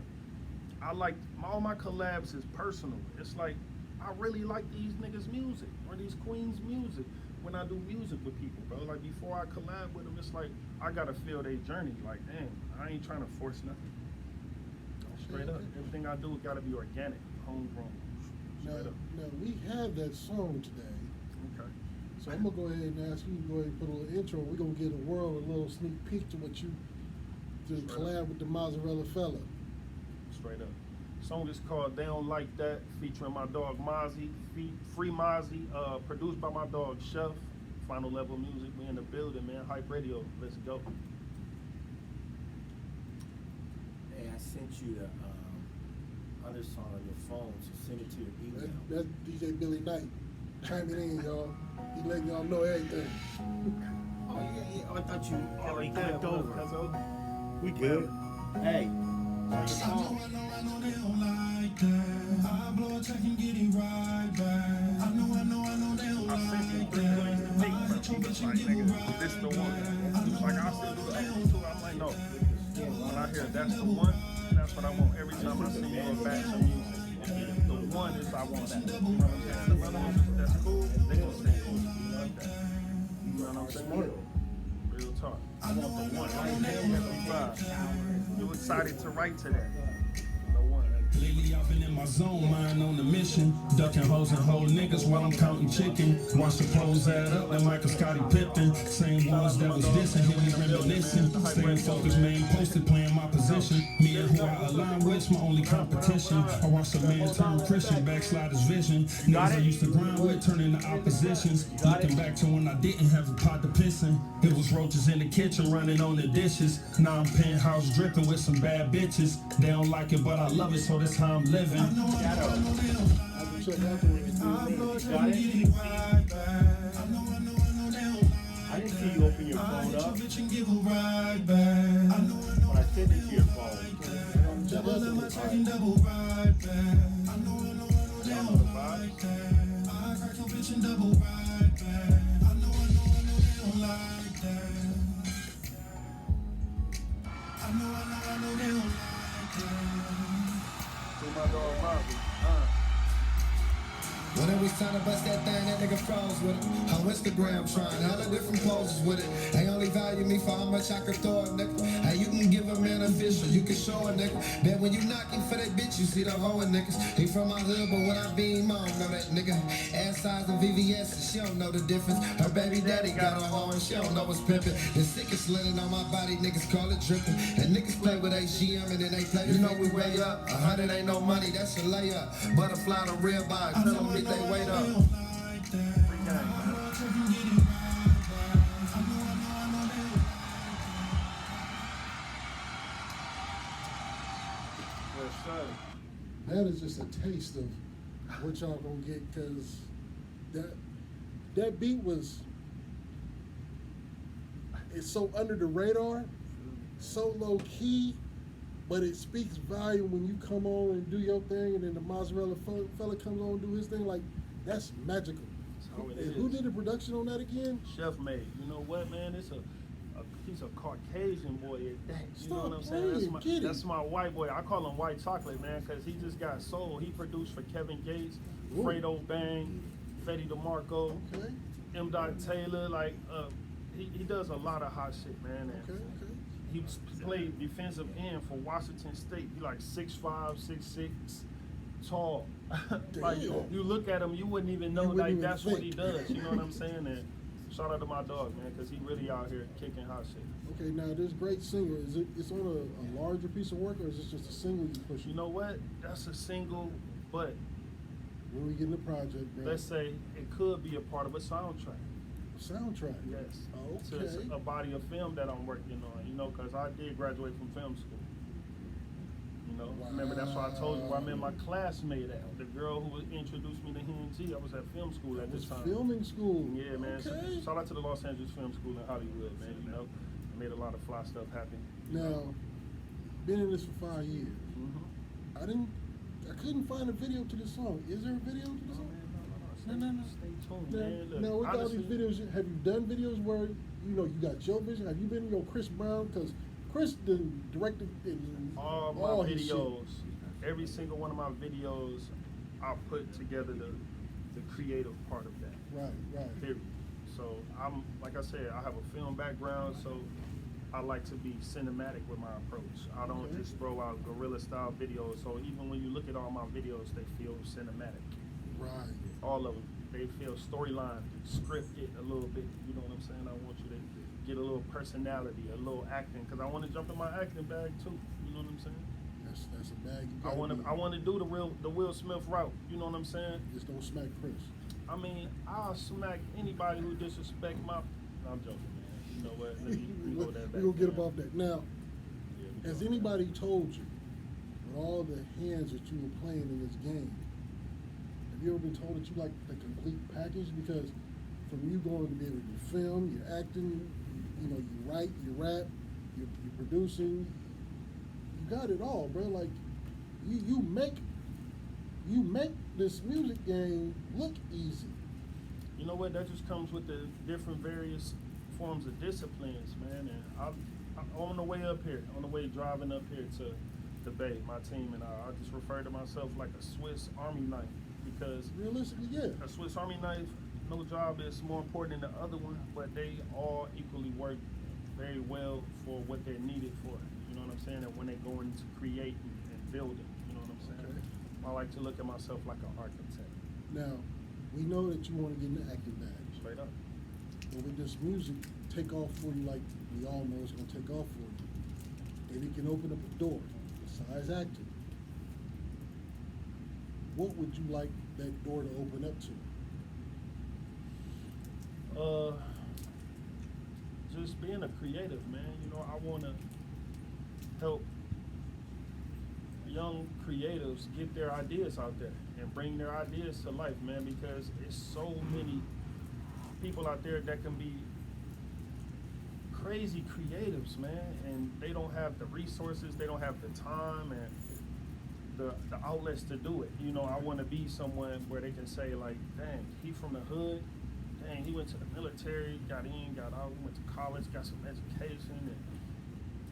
Speaker 1: I like all my collabs is personal. It's like I really like these niggas' music or these queens' music when I do music with people, bro. Like before I collab with them, it's like I gotta feel their journey. Like, damn, I ain't trying to force nothing. Straight up, everything I do gotta be organic, homegrown.
Speaker 2: Now,
Speaker 1: Straight up.
Speaker 2: now we have that song today.
Speaker 1: Okay.
Speaker 2: So I'm gonna go ahead and ask you to go ahead and put a little intro. We're gonna give the world a little sneak peek to what you to
Speaker 1: Straight
Speaker 2: collab
Speaker 1: up.
Speaker 2: with the Mozzarella Fella.
Speaker 1: Straight up. Song is called They Don't Like That, featuring my dog Mozzie, Free Mozzie, produced by my dog Chef. Final Level Music, we in the building, man. Hype Radio, let's go.
Speaker 3: Hey, I sent you the other song on your phone, so send it to your email.
Speaker 2: That's DJ Billy Knight chiming in, y'all. He letting y'all know everything.
Speaker 3: Oh, yeah, I thought you already
Speaker 1: damn,
Speaker 3: clicked over.
Speaker 1: that's over.
Speaker 3: We good. Hey, on your
Speaker 4: I
Speaker 3: phone.
Speaker 4: know they don't like that. I blow a check and get it right back. I know they don't
Speaker 1: I sent you
Speaker 4: like
Speaker 1: 3 million to
Speaker 4: that.
Speaker 1: take, bro. He was like, nigga, this the one. He was like, I still do the other one too. I'm like, no. When I hear that's the one, that's what I want. Every time I send you a batch of music, the one is I want that. You know what I'm saying? The other ones that's cool, they gonna stay cool. You like that. You know what I'm saying? Real talk. I want the one. I ain't every vibe. You excited to write to that? The one.
Speaker 4: Lately I've been in my zone, mind on the mission. Ducking hoes and whole niggas while I'm counting chicken. Watch the pros add up like Michael Scottie Pippen. Same ones that was dissing, hear me reminiscing. Staying focused, man, posted, playing my position. Me and who I align with's my only competition. I watched a man turn Christian, backslide his vision. Niggas I used to grind with turn into oppositions. Looking back to when I didn't have a pot to piss in. It was roaches in the kitchen running on the dishes. Now I'm penthouse dripping with some bad bitches. They don't like it, but I love it, so that's how I'm living.
Speaker 2: I can check afterwards.
Speaker 3: Got it? I didn't see you open your phone up. When I sent it to your phone.
Speaker 2: Check afterwards.
Speaker 1: Y'all know the vibes. To my dog Mozzie.
Speaker 5: When it was time to bust that thing, that nigga froze with it. On Instagram trying hella different poses with it. They only value me for how much I can throw a nigga. Hey, you can give a man a visual, you can show a nigga. Bet when you knocking for that bitch, you see the hoe in niggas. He from my hood, but when I beam, I don't know that nigga. Ass size and VVS, and she don't know the difference. Her baby daddy got a hoe and she don't know what's pimpin'. The sickest linen on my body, niggas call it drippin'. And niggas play with HGM and then they play. You know we way up. 100 ain't no money, that's a layup. Butterfly the real body, tell them get they weight up.
Speaker 1: Free gang, man. Yes, sir.
Speaker 2: That is just a taste of what y'all gonna get, cause that beat was, it's so under the radar, so low key, but it speaks volume when you come on and do your thing, and then the Mozzarella fella comes on and do his thing. Like, that's magical.
Speaker 1: That's how it
Speaker 2: And
Speaker 1: is.
Speaker 2: who did the production on that again?
Speaker 1: Chef made. You know what, man? It's he's a Caucasian boy at that. You know
Speaker 2: Stop
Speaker 1: what I'm saying?
Speaker 2: playing,
Speaker 1: That's my white boy. I call him White Chocolate, man, because he just got soul. He produced for Kevin Gates,
Speaker 2: Ooh.
Speaker 1: Fredo Bang, Fetty DeMarco,
Speaker 2: Okay,
Speaker 1: M. Dot Taylor. Like, he does a lot of hot shit, man. And
Speaker 2: okay.
Speaker 1: he played defensive end for Washington State. He like 6'5", 6'6", tall. Like,
Speaker 2: Damn.
Speaker 1: you look at him, you wouldn't even know
Speaker 2: You wouldn't
Speaker 1: like
Speaker 2: even
Speaker 1: that's what he
Speaker 2: think.
Speaker 1: does. You know what I'm saying? And shout out to my dog, man, because he really out here kicking hot shit.
Speaker 2: Okay, now this great single, it's on a larger piece of work, or is this just a single you pushing?
Speaker 1: You know what? That's a single, but
Speaker 2: When we get in the project, bro.
Speaker 1: let's say it could be a part of a soundtrack.
Speaker 2: Soundtrack.
Speaker 1: Yes. So
Speaker 2: Okay.
Speaker 1: it's a body of film that I'm working on, you know, because I did graduate from film school. You know, remember that's why I told you where I met my classmate at. The girl who introduced me to G. I was at film school at
Speaker 2: That was
Speaker 1: this time.
Speaker 2: filming school.
Speaker 1: Yeah, man. So
Speaker 2: Okay.
Speaker 1: shout out to the Los Angeles Film School in Hollywood, man. You know, I made a lot of fly stuff happen.
Speaker 2: Now, been in this for 5 years.
Speaker 1: Mm-hmm.
Speaker 2: I couldn't find a video to the song. Is there a video to the song? No.
Speaker 1: Stay tuned,
Speaker 2: Now,
Speaker 1: man. Look,
Speaker 2: now with all
Speaker 1: honestly,
Speaker 2: these videos, have you done videos where, you got your vision? Have you been in your Chris Brown? Because Chris done directed in
Speaker 1: All my
Speaker 2: his shit.
Speaker 1: videos, every single one of my videos, I put together the creative part of that.
Speaker 2: Right.
Speaker 1: Period. So I'm, like I said, I have a film background, so I like to be cinematic with my approach. I don't
Speaker 2: Okay.
Speaker 1: just throw out guerrilla style videos. So even when you look at all my videos, they feel cinematic.
Speaker 2: Right.
Speaker 1: All of them. They feel storyline, scripted a little bit. You know what I'm saying? I want you to get a little personality, a little acting, because I want to jump in my acting bag too. You know what I'm saying?
Speaker 2: That's a bag you
Speaker 1: I
Speaker 2: gotta
Speaker 1: want
Speaker 2: be.
Speaker 1: to do the Will Smith route. You know what I'm saying?
Speaker 2: Just don't smack Chris.
Speaker 1: I mean, I'll smack anybody who disrespect my. No, I'm joking, man. You know what? Let me go that back.
Speaker 2: We're gonna get
Speaker 1: man.
Speaker 2: above that. Now,
Speaker 1: Yeah, we
Speaker 2: has
Speaker 1: go.
Speaker 2: anybody told you, with all the hands that you were playing in this game, have you ever been told that you like the complete package? Because from you going to be able to film, you're acting, you know, you write, you rap, you're producing, you got it all, bro. Like, you make this music game look easy.
Speaker 1: You know what? That just comes with the different various forms of disciplines, man. And I'm on the way up here, on the way driving up here to the Bay, my team and I just refer to myself like a Swiss Army knife because
Speaker 2: Realistically, yeah.
Speaker 1: a Swiss Army knife, no job is more important than the other one, but they all equally work very well for what they're needed for. You know what I'm saying? And when they go into creating and building, you know what I'm saying?
Speaker 2: Okay.
Speaker 1: I like to look at myself like an architect,
Speaker 2: Now, we know that you want to get in the acting bag.
Speaker 1: straight up.
Speaker 2: But with this music take off for you, like we all know it's gonna take off for you, and it can open up a door besides acting. What would you like that door to open up to?
Speaker 1: Just being a creative, man. You know, I want to help young creatives get their ideas out there and bring their ideas to life, man, because it's so many people out there that can be crazy creatives, man, and they don't have the resources, they don't have the time and the outlets to do it. You know, I want to be someone where they can say like, dang, he from the hood, dang, he went to the military, got in, got out, went to college, got some education, and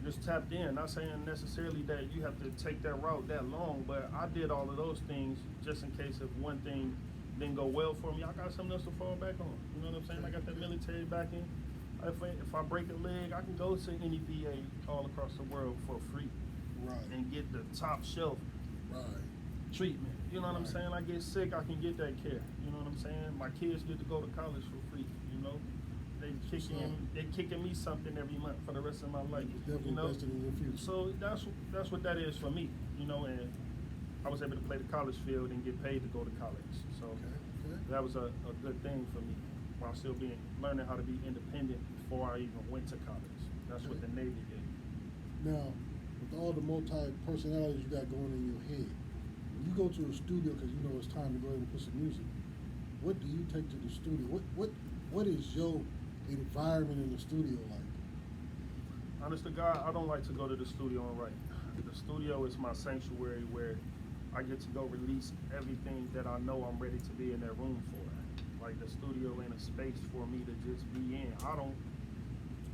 Speaker 1: just tapped in. Not saying necessarily that you have to take that route that long, but I did all of those things just in case if one thing didn't go well for me, I got something else to fall back on. You know what I'm saying? I got that military backing. If I break a leg, I can go to any VA all across the world for free
Speaker 2: Right.
Speaker 1: and get the top shelf
Speaker 2: Right.
Speaker 1: treatment. You know what I'm
Speaker 2: Right.
Speaker 1: saying? I get sick, I can get that care. You know what I'm saying? My kids get to go to college for free. You know, they kicking me something every month for the rest of my life.
Speaker 2: It's definitely
Speaker 1: You know,
Speaker 2: invested in your future.
Speaker 1: so that's what that is for me. You know, and I was able to play the college field and get paid to go to college. So
Speaker 2: Okay.
Speaker 1: that was a good thing for me while still learning how to be independent before I even went to college. That's what
Speaker 2: Okay.
Speaker 1: the Navy did.
Speaker 2: Now, with all the multi-personalities you got going in your head, when you go to a studio because you know it's time to go ahead and put some music, what do you take to the studio? What is your environment in the studio like?
Speaker 1: Honest to God, I don't like to go to the studio and write. The studio is my sanctuary where I get to go release everything that I know I'm ready to be in that room for. Like the studio ain't a space for me to just be in. I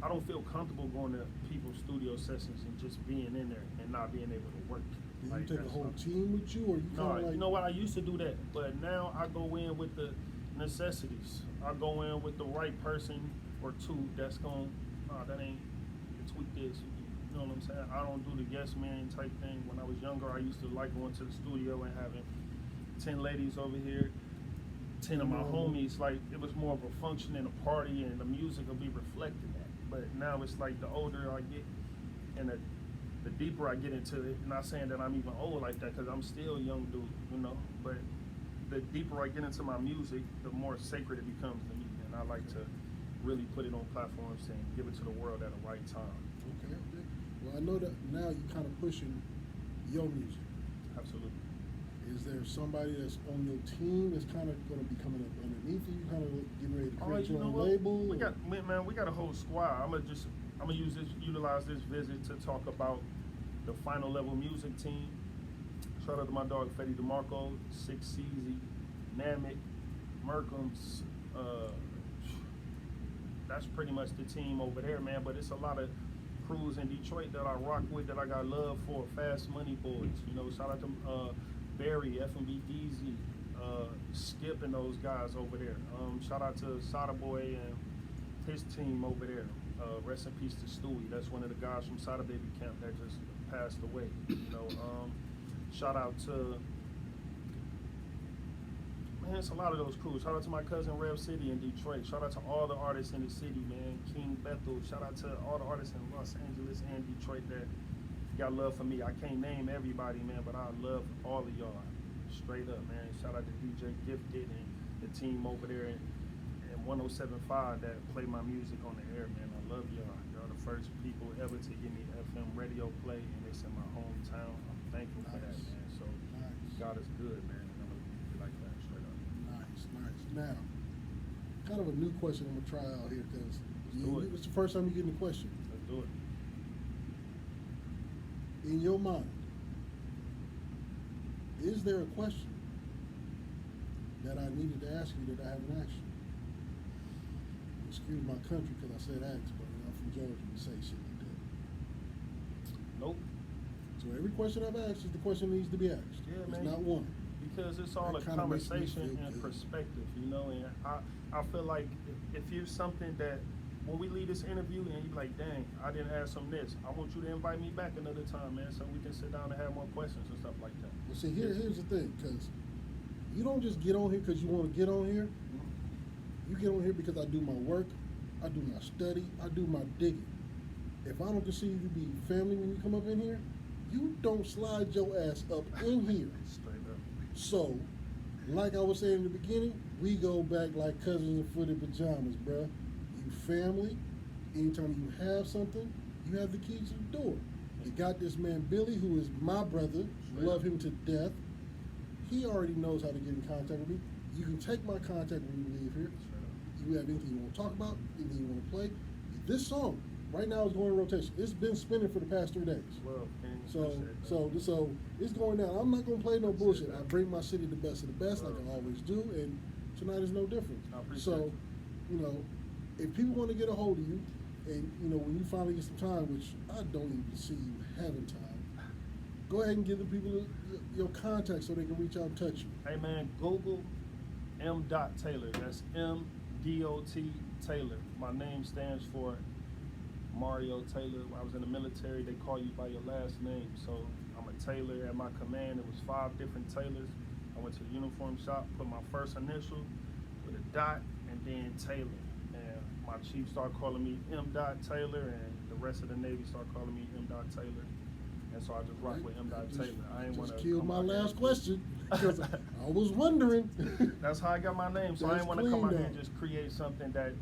Speaker 1: don't feel comfortable going to people's studio sessions and just being in there and not being able to work.
Speaker 2: Do you
Speaker 1: Like,
Speaker 2: take a
Speaker 1: that's
Speaker 2: whole
Speaker 1: not-
Speaker 2: team with you, or you
Speaker 1: No,
Speaker 2: kind of like?
Speaker 1: you know what? I used to do that, but now I go in with the necessities. I go in with the right person or two that's going, that ain't, you tweak this. You know what I'm saying? I don't do the yes man type thing. When I was younger, I used to like going to the studio and having 10 ladies over here, 10 of my homies. Like, it was more of a function and a party, and the music will be reflecting that. But now it's like the older I get and the deeper I get into it, not saying that I'm even old like that, because I'm still a young dude, you know, but the deeper I get into my music, the more sacred it becomes to me, and I like to really put it on platforms and give it to the world at the right time.
Speaker 2: Okay. Well, I know that now you're kind of pushing your music.
Speaker 1: Absolutely.
Speaker 2: Is there somebody that's on your team that's kind of going to be coming up underneath you, kind of getting ready to create
Speaker 1: You
Speaker 2: your
Speaker 1: know
Speaker 2: own
Speaker 1: what?
Speaker 2: label?
Speaker 1: We got a whole squad. I'm gonna utilize this visit to talk about the Final Level music team. Shout out to my dog Fetty DeMarco, Six CZ, Namek, Merkham's. That's pretty much the team over there, man. But it's a lot of crews in Detroit that I rock with, that I got love for. Fast Money Boys, you know. Shout out to Barry, F&B DZ, Skip and those guys over there. Shout out to Sada Boy and his team over there. Rest in peace to Stewie. That's one of the guys from Sada Baby Camp that just passed away. You know, shout out to, man, it's a lot of those crews. Shout out to my cousin Rev City in Detroit. Shout out to all the artists in the city, man. King Bethel. Shout out to all the artists in Los Angeles and Detroit that got love for me. I can't name everybody, man, but I love all of y'all. Straight up, man. Shout out to DJ Gifted and the team over there in 107.5 that play my music on the air, man. I love y'all. Y'all the first people ever to give me FM radio play, and it's in my hometown. I'm thankful for that, man. So God is good, man, and I'm gonna keep it like that, straight up.
Speaker 2: Nice. Now, kind of a new question I'm gonna try out here because
Speaker 1: do it.
Speaker 2: it's the first time you're getting a question.
Speaker 1: Let's do it.
Speaker 2: In your mind, is there a question that I needed to ask you that I haven't asked you? Excuse my country because I said ask, but I'm from Georgia, we say shit like that.
Speaker 1: Nope.
Speaker 2: So every question I've asked is the question that needs to be asked.
Speaker 1: Yeah,
Speaker 2: It's
Speaker 1: man.
Speaker 2: not one.
Speaker 1: Because it's all
Speaker 2: That
Speaker 1: a
Speaker 2: kinda makes me
Speaker 1: conversation
Speaker 2: feel
Speaker 1: and
Speaker 2: good.
Speaker 1: perspective, you know, and I feel like if you're something that, when we leave this interview and you're like, dang, I didn't ask them this, I want you to invite me back another time, man, so we can sit down and have more questions and stuff like that.
Speaker 2: Well, see, here's the thing, because you don't just get on here because you want to get on here. You get on here because I do my work, I do my study, I do my digging. If I don't consider you to be family when you come up in here, you don't slide your ass up in here.
Speaker 1: Straight up.
Speaker 2: So, like I was saying in the beginning, we go back like cousins in footed pajamas, bruh. You family. Anytime you have something, you have the keys to the door. You got this man Billy, who is my brother. Love him to death. He already knows how to get in contact with me. You can take my contact when you leave here. You have anything you want to talk about, anything you want to play. This song right now is going in rotation. It's been spinning for the past 3 days.
Speaker 1: Love, King.
Speaker 2: So
Speaker 1: Appreciate that.
Speaker 2: so it's going down. I'm not gonna play no bullshit. I bring my city the best of the best, like I always do, and tonight is no different.
Speaker 1: I appreciate
Speaker 2: So,
Speaker 1: it.
Speaker 2: you know, if people want to get a hold of you, and you know, when you finally get some time, which I don't even see you having time, go ahead and give the people your contact so they can reach out and touch you.
Speaker 1: Hey, man, Google M. Taylor. That's M-D-O-T Taylor. My name stands for Mario Taylor. When I was in the military, they call you by your last name. So I'm a Taylor. At my command, it was 5 different Taylors. I went to the uniform shop, put my first initial with a dot, and then Taylor. And my chief started calling me M. Taylor, and the rest of the Navy started calling me M. Taylor. And so I just rock with M. Taylor. I ain't want
Speaker 2: Just
Speaker 1: to
Speaker 2: killed my last question because I was wondering.
Speaker 1: That's how I got my name. So I
Speaker 2: That's
Speaker 1: didn't want to come
Speaker 2: clean,
Speaker 1: out here
Speaker 2: though.
Speaker 1: and just create something that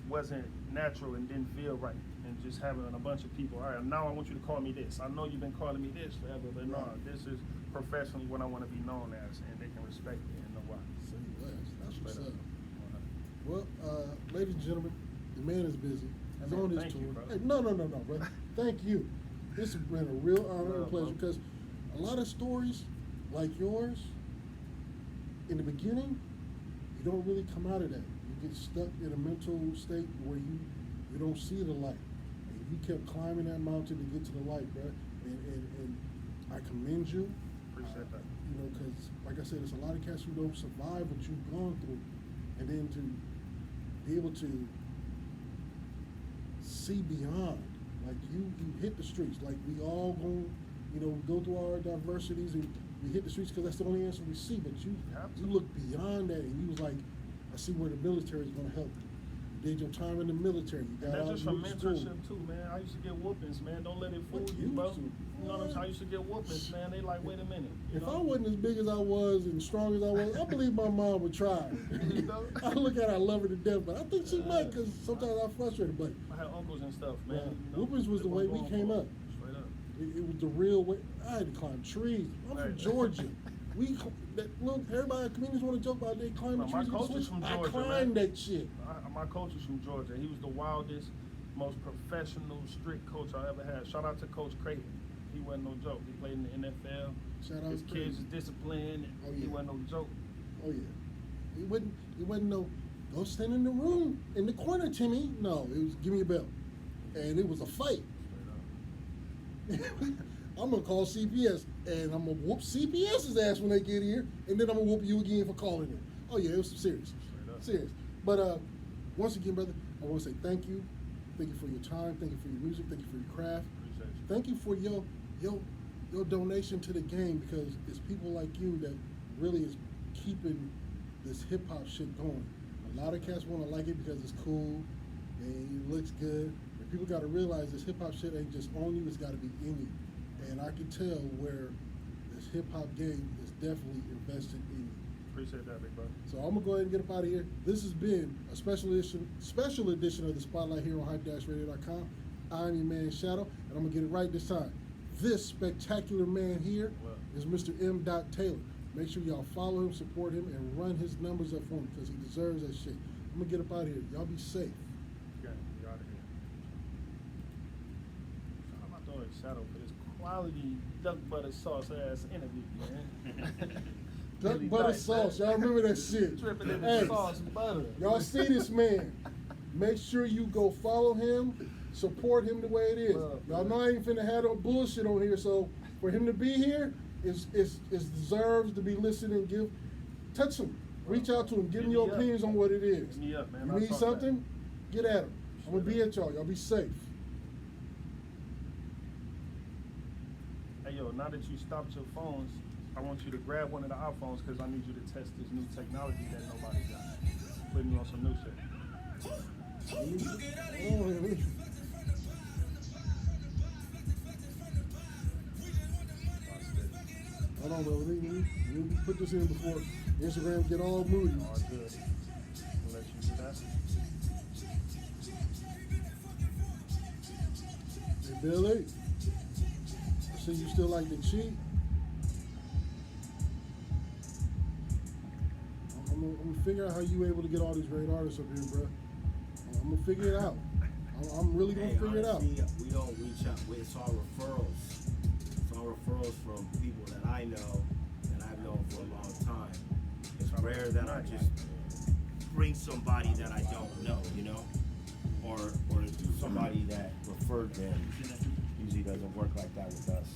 Speaker 1: wasn't natural and didn't feel right. And just having a bunch of people, all right, now I want you to call me this. I know you've been calling me this forever, but no,
Speaker 2: Right.
Speaker 1: this is professionally what I want to be known as, and they can respect me and know why.
Speaker 2: Say less. That's what's
Speaker 1: Straight
Speaker 2: up.
Speaker 1: up.
Speaker 2: Well, ladies and gentlemen, the man is busy. He's
Speaker 1: Hey, man,
Speaker 2: on his
Speaker 1: thank
Speaker 2: tour.
Speaker 1: you, brother.
Speaker 2: Hey, no, brother. Thank you. This has been a real honor and
Speaker 1: Love,
Speaker 2: pleasure
Speaker 1: bro.
Speaker 2: because a lot of stories like yours, in the beginning, you don't really come out of that. You get stuck in a mental state where you don't see the light. And you kept climbing that mountain to get to the light, bro. And I commend you.
Speaker 1: Appreciate that.
Speaker 2: You know, because like I said, there's a lot of cats who don't survive what you've gone through, and then to be able to see beyond, like you hit the streets, like we all go through our diversities and we hit the streets because that's the only answer we see. But you
Speaker 1: Have to.
Speaker 2: look beyond that, and you was like, I see where the military is going to help you. You did your time in the military. You got
Speaker 1: And that's
Speaker 2: out
Speaker 1: just
Speaker 2: you
Speaker 1: from
Speaker 2: went to school.
Speaker 1: mentorship too, man. I used to get whoopings, man. Don't let it fool
Speaker 2: What
Speaker 1: you,
Speaker 2: you
Speaker 1: bro.
Speaker 2: used to?
Speaker 1: You know what I'm saying? I used to get whoopings, man. They like, wait a minute. You
Speaker 2: If
Speaker 1: know?
Speaker 2: I wasn't as big as I was and strong as I was, I believe my mom would try.
Speaker 1: You know?
Speaker 2: I look at her, I love her to death, but I think she might because sometimes I'm frustrated. But
Speaker 1: I had uncles and stuff, man.
Speaker 2: Right.
Speaker 1: You know?
Speaker 2: Whoopings was the
Speaker 1: They
Speaker 2: way
Speaker 1: wasn't
Speaker 2: we
Speaker 1: going
Speaker 2: came
Speaker 1: for it.
Speaker 2: up.
Speaker 1: Straight up.
Speaker 2: it was the real way. I had to climb trees. I'm from
Speaker 1: Right.
Speaker 2: Georgia. Everybody, comedians want to joke about they climb the
Speaker 1: No, my
Speaker 2: trees.
Speaker 1: coach is from
Speaker 2: I
Speaker 1: Georgia,
Speaker 2: climbed
Speaker 1: man.
Speaker 2: that shit.
Speaker 1: My coach is from Georgia. He was the wildest, most professional, strict coach I ever had. Shout out to Coach Creighton. He wasn't no joke. He played in the NFL.
Speaker 2: Shout out
Speaker 1: His
Speaker 2: to
Speaker 1: kids
Speaker 2: Creighton.
Speaker 1: is disciplined.
Speaker 2: Oh,
Speaker 1: He
Speaker 2: yeah.
Speaker 1: wasn't no joke.
Speaker 2: Oh yeah. It wasn't no go stand in the room in the corner, Timmy. No, it was give me a belt. And it was a fight. I'm gonna call CPS and I'm gonna whoop CPS's ass when they get here, and then I'm gonna whoop you again for calling them. Oh yeah, it was serious, serious. But once again, brother, I want to say thank you. Thank you for your time. Thank you for your music. Thank you for your craft.
Speaker 1: Appreciate you.
Speaker 2: Thank you for your donation to the game, because it's people like you that really is keeping this hip hop shit going. A lot of cats want to like it because it's cool and it looks good. And people got to realize this hip hop shit ain't just on you; it's got to be in you. And I can tell where this hip hop game is definitely invested in you.
Speaker 1: Appreciate that, big brother.
Speaker 2: So I'm gonna go ahead and get up out of here. This has been a special edition of the Spotlight here on hype-radio.com. I'm your man Shadow, and I'm gonna get it right this time. This spectacular man here is Mr. M. Taylor. Make sure y'all follow him, support him, and run his numbers up for him, because he deserves that shit. I'm gonna get up out of here. Y'all be safe.
Speaker 1: Okay, we out of here. Shout out my dog Shadow for this quality duck butter sauce ass interview, man.
Speaker 2: Duck
Speaker 1: Really
Speaker 2: butter
Speaker 1: nice,
Speaker 2: sauce.
Speaker 1: man.
Speaker 2: Y'all remember that shit.
Speaker 1: Dripping in the
Speaker 2: Hey,
Speaker 1: sauce and butter.
Speaker 2: y'all see this man. Make sure you go follow him, support him the way it is. Y'all know I ain't finna have no bullshit on here, so for him to be here, is deserves to be listened and give. Touch him. Reach out to him. Give him your opinions on what it is.
Speaker 1: Hit me up, man.
Speaker 2: You
Speaker 1: I'll
Speaker 2: need
Speaker 1: talk
Speaker 2: something? Get at him. I'm gonna be at y'all. Y'all be safe.
Speaker 1: Hey, yo, now that you stopped your phones, I want you to grab one of the iPhones, because I need you to test this new technology that nobody got. Put me on some new shit.
Speaker 2: Hold on, bro. Let me put this in before Instagram get all moody.
Speaker 1: All good. I'll let you do that.
Speaker 2: Hey, Billy. I see you still like to cheat. I'm gonna figure out how you able to get all these great artists up here, bro. I'm gonna figure it out. I'm really gonna figure it out.
Speaker 3: We don't reach out. It's all referrals. It's all referrals from people that I know, that I've known for a long time. It's rare that I just bring somebody that I don't know, you know, or somebody that referred them. Usually doesn't work like that with us.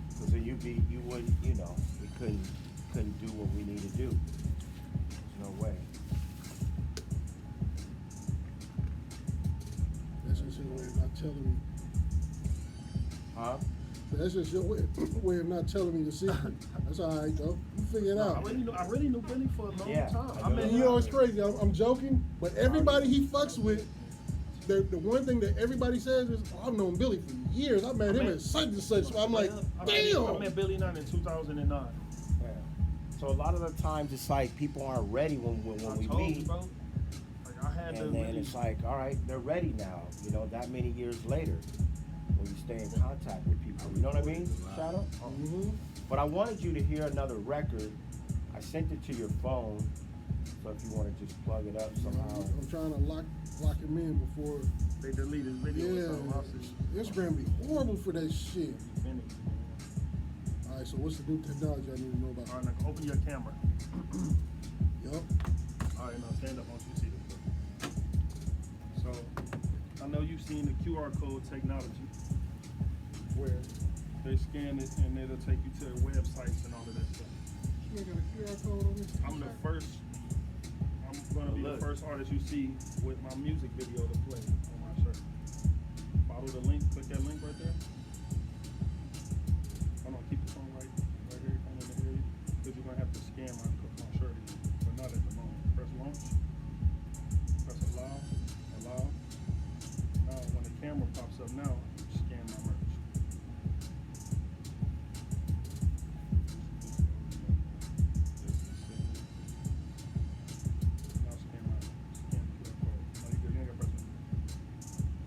Speaker 3: Because then you wouldn't, you know, we couldn't do what we need to do. There's no way.
Speaker 2: That's just your way of not telling me.
Speaker 3: Huh?
Speaker 2: That's just your way of not telling me the secret. That's all right, though. You figure it out.
Speaker 1: I really knew Billy for a long
Speaker 3: Yeah,
Speaker 1: time.
Speaker 3: I know.
Speaker 2: And you know it's crazy. I'm joking, but everybody he fucks with, the one thing that everybody says is, "Oh, I've known Billy for years. I met him at such and such." I'm like,
Speaker 1: I
Speaker 2: damn.
Speaker 1: met Billy Nunn in 2009.
Speaker 3: Yeah. So a lot of the times it's like people aren't ready when
Speaker 1: I
Speaker 3: we
Speaker 1: told you,
Speaker 3: meet.
Speaker 1: bro. Like, I had to
Speaker 3: And then
Speaker 1: really,
Speaker 3: it's like, all right, they're ready now, you know, that many years later, when you stay in contact with people. You know what I mean, Shadow?
Speaker 2: Mm-hmm.
Speaker 3: But I wanted you to hear another record. I sent it to your phone, so if you want to just plug it up somehow.
Speaker 2: I'm trying to lock him in before.
Speaker 1: they delete his video or something. I'll see.
Speaker 2: Instagram be horrible for that shit.
Speaker 1: He finished.
Speaker 2: All right, so what's the new technology I need to know
Speaker 1: All
Speaker 2: about?
Speaker 1: right, now open your camera.
Speaker 2: Yup.
Speaker 1: All right, now stand up. I want you to see this. So, I know you've seen the QR code technology, where they scan it and it'll take you to their websites and all of that stuff.
Speaker 2: You ain't got a QR code on this?
Speaker 1: I'm gonna be the first artist you see with my music video to play on my shirt. Follow the link, click that link right there. Hold on, keep the phone right here, kind of in the area, because you're gonna have to scan my shirt again, but not at the moment. Press launch, press allow. Now when the camera pops up now, scan my merch. Now scan the QR code. Now you ain't gotta press it.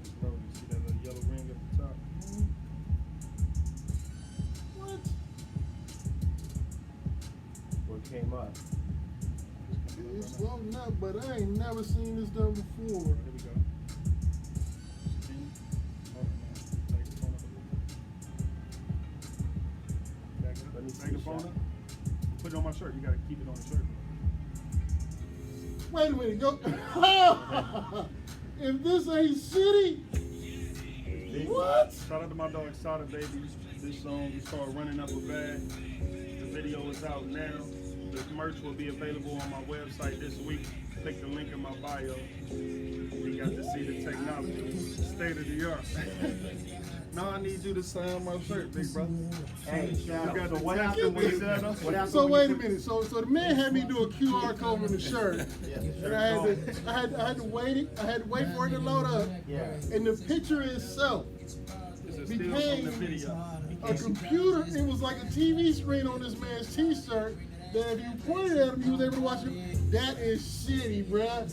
Speaker 1: It's loading. See that little yellow ring at the top?
Speaker 2: What?
Speaker 3: What came up?
Speaker 2: It's loading up, but I ain't never seen this done before.
Speaker 1: Here we go. Spin. Hold on now. Back the phone up a little bit. Back it up.
Speaker 3: Let me see
Speaker 1: Back the
Speaker 3: the
Speaker 1: phone
Speaker 3: shot.
Speaker 1: up. Put it on my shirt. You gotta keep it on the shirt.
Speaker 2: Wait a minute, go. If this ain't shitty, What?
Speaker 1: Shout out to my dog Sada Baby. This song is called Running Up a Bag. The video is out now. The merch will be available on my website this week. Click the link in my bio. You got to see the technology. State of the art. Now I need you to sign my shirt, big brother.
Speaker 3: Hey, shout out.
Speaker 1: got
Speaker 3: So
Speaker 1: the
Speaker 3: what
Speaker 1: jacket
Speaker 3: happened when
Speaker 1: with
Speaker 3: you,
Speaker 1: that.
Speaker 3: what happened
Speaker 2: So
Speaker 3: when
Speaker 2: wait
Speaker 3: you
Speaker 2: a minute. So the man had me do a QR code on the shirt, and I had to wait for it to load up.
Speaker 3: Yeah.
Speaker 2: And the picture itself
Speaker 1: This is still from
Speaker 2: became
Speaker 1: the video.
Speaker 2: a computer. It was like a TV screen on this man's T-shirt. That if you pointed at him, he was able to watch it. That is shitty, bruh.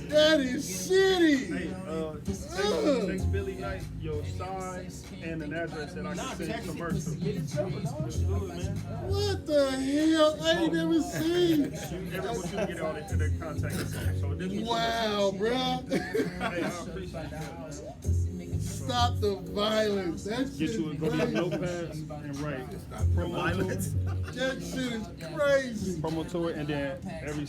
Speaker 2: That is shitty.
Speaker 1: Hey, text Billy Knight your size and an address that I can send commercial. Let's do it, man.
Speaker 2: What the hell? I ain't never seen.
Speaker 1: Everyone should get all into their contact info. So this was
Speaker 2: Wow, bruh.
Speaker 1: Hey, I appreciate that.
Speaker 2: Stop the violence. That shit
Speaker 1: Get you a
Speaker 2: is
Speaker 1: go get
Speaker 2: crazy.
Speaker 1: notepads and write
Speaker 3: Violence.
Speaker 1: promo to it,
Speaker 2: That shit is crazy.
Speaker 1: promo to it, and then every